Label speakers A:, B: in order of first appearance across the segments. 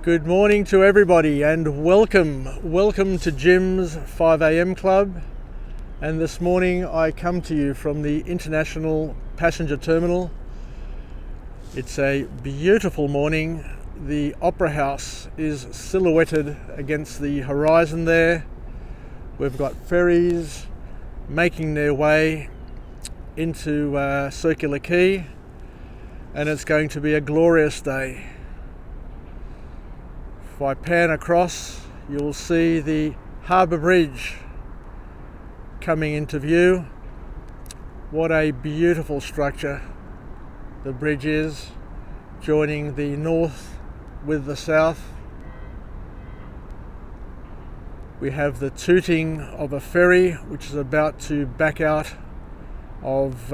A: Good morning to everybody and welcome to Jim's 5 a.m. Club. And this morning I come to you from the International Passenger Terminal. It's a beautiful morning. The Opera House is silhouetted against the horizon there. We've got ferries making their way into Circular Quay, and it's going to be a glorious day. If I pan across, you'll see the Harbour Bridge coming into view. What a beautiful structure the bridge is, joining the north with the south. We have the tooting of a ferry which is about to back out of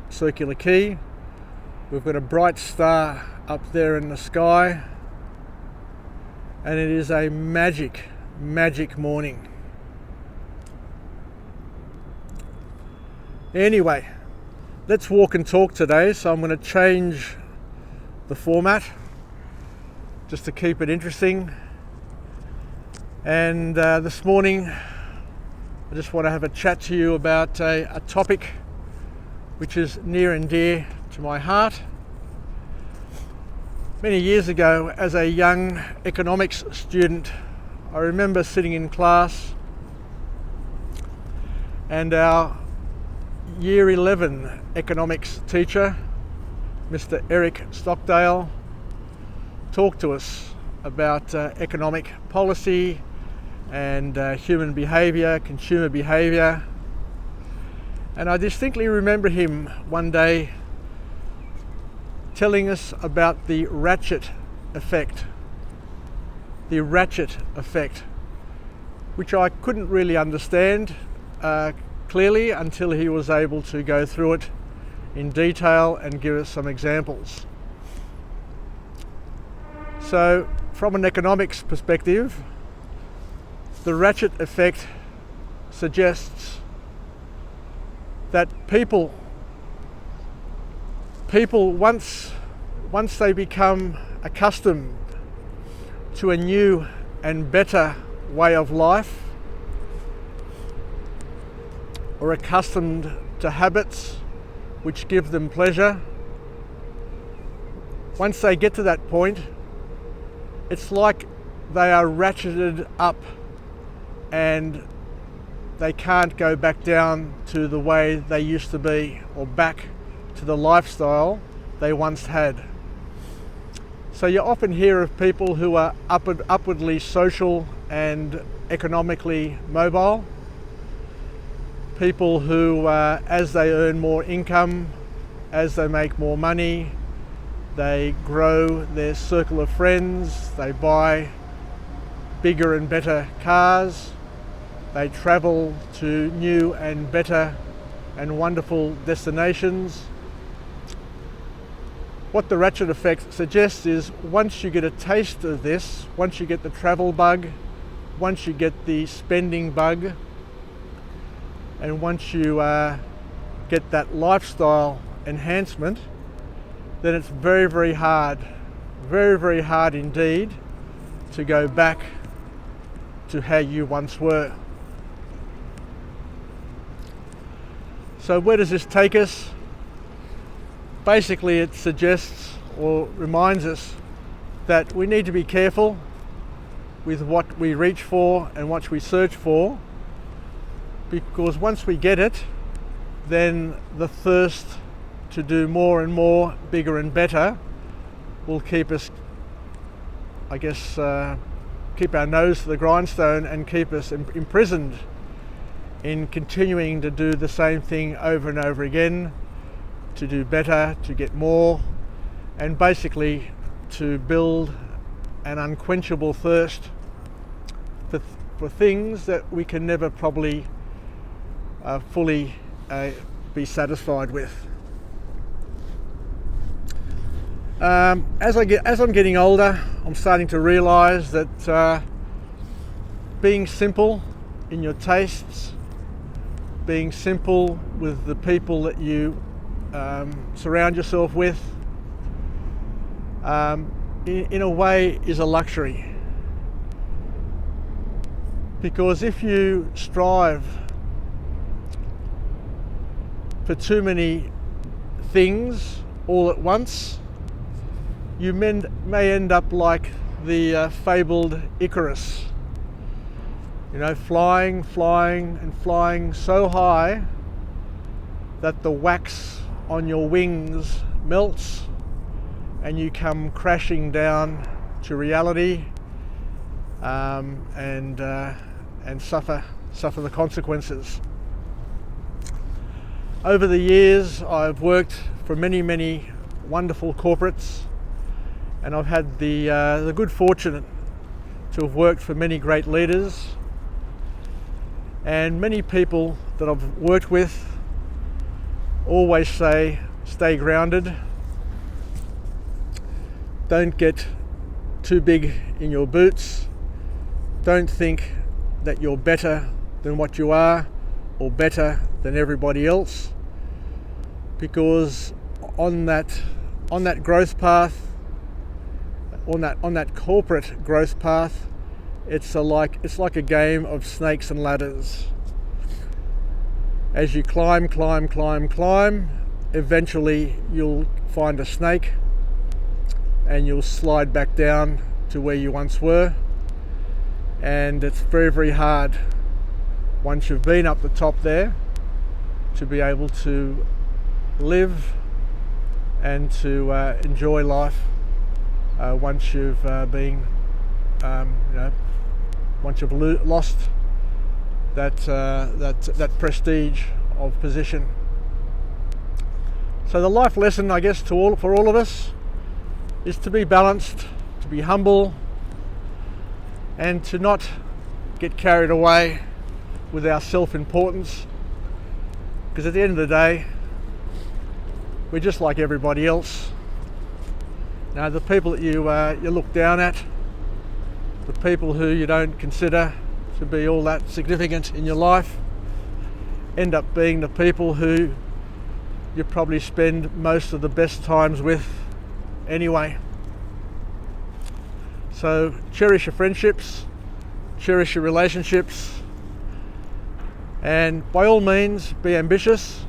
A: Circular Quay. We've got a bright star up there in the sky, and it is a magic morning. Anyway, let's walk and talk today. So I'm going to change the format just to keep it interesting. And this morning I just want to have a chat to you about a topic which is near and dear to my heart. Many years ago, as a young economics student, I remember sitting in class and our Year 11 economics teacher, Mr. Eric Stockdale, talked to us about economic policy and human behaviour, consumer behaviour. And I distinctly remember him one day telling us about the ratchet effect. The ratchet effect, which I couldn't really understand clearly until he was able to go through it in detail and give us some examples. So, from an economics perspective, the ratchet effect suggests that people once they become accustomed to a new and better way of life, or accustomed to habits which give them pleasure, once they get to that point, it's like they are ratcheted up and they can't go back down to the way they used to be, or back to the lifestyle they once had. So you often hear of people who are upwardly social and economically mobile. People who, as they earn more income, as they make more money, they grow their circle of friends, they buy bigger and better cars, they travel to new and better and wonderful destinations. What the ratchet effect suggests is, once you get a taste of this, once you get the travel bug, once you get the spending bug, and once you get that lifestyle enhancement, then it's very hard indeed to go back to how you once were. So where does this take us? Basically, it suggests or reminds us that we need to be careful with what we reach for and what we search for, because once we get it, then the thirst to do more and more, bigger and better, will keep us, keep our nose to the grindstone and keep us imprisoned in continuing to do the same thing over and over again, to do better, to get more, and basically to build an unquenchable thirst for things that we can never probably fully be satisfied with. As I'm getting older, I'm starting to realise that being simple in your tastes, being simple with the people that you surround yourself with, in a way is a luxury, because if you strive for too many things all at once, you may end up like the fabled Icarus, flying and flying so high that the wax on your wings melts and you come crashing down to reality, and suffer the consequences. Over the years, I've worked for many wonderful corporates, and I've had the good fortune to have worked for many great leaders, and many people that I've worked with always say, stay grounded, don't get too big in your boots, don't think that you're better than what you are or better than everybody else, because on that growth path, on that corporate growth path, it's like a game of snakes and ladders. As you climb, eventually you'll find a snake and you'll slide back down to where you once were, and it's very hard once you've been up the top there to be able to live and to enjoy life once you've once you've lost that prestige of position. So the life lesson, I guess, for all of us is to be balanced, to be humble, and to not get carried away with our self-importance, because at the end of the day, we're just like everybody else. Now, the people that you look down at, the people who you don't consider to be all that significant in your life, end up being the people who you probably spend most of the best times with anyway. So cherish your friendships, cherish your relationships, and by all means be ambitious,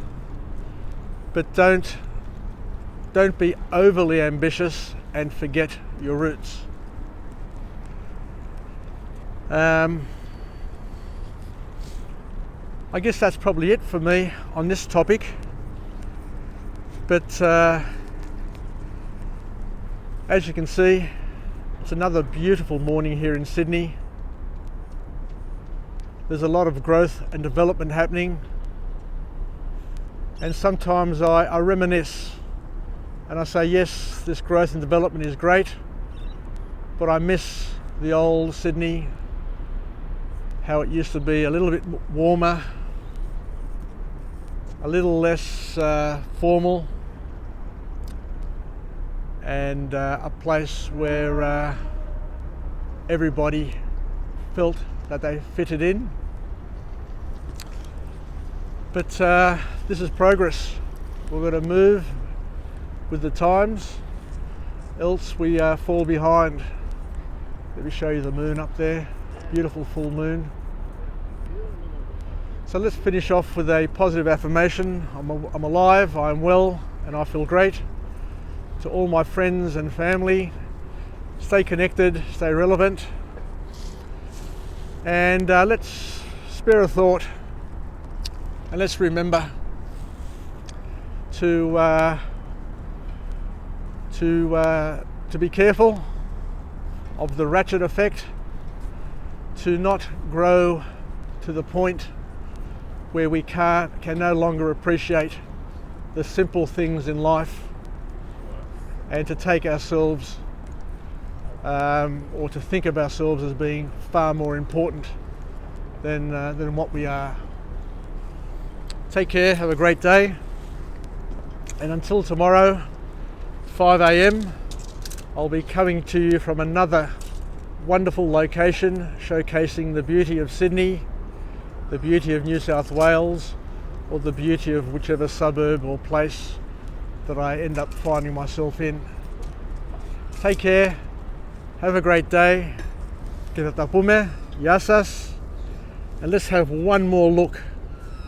A: but don't be overly ambitious and forget your roots. I guess that's probably it for me on this topic, but as you can see, it's another beautiful morning here in Sydney. There's a lot of growth and development happening, and sometimes I reminisce and I say, yes, this growth and development is great, but I miss the old Sydney, how it used to be a little bit warmer, a little less formal, and a place where everybody felt that they fitted in. But this is progress. We're going to move with the times, else we fall behind. Let me show you the moon up there, beautiful full moon. So let's finish off with a positive affirmation. I'm alive, I'm well, and I feel great. To all my friends and family, stay connected, stay relevant, and let's spare a thought, and let's remember to be careful of the ratchet effect, to not grow to the point where we can no longer appreciate the simple things in life, and to take ourselves or to think of ourselves as being far more important than what we are. Take care, have a great day, and until tomorrow, 5 a.m, I'll be coming to you from another wonderful location showcasing the beauty of Sydney, the beauty of New South Wales, or the beauty of whichever suburb or place that I end up finding myself in. Take care. Have a great day. Kita tapume, yasas. And let's have one more look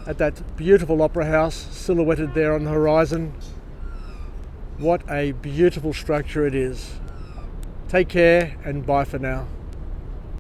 A: at that beautiful opera house silhouetted there on the horizon. What a beautiful structure it is. Take care and bye for now.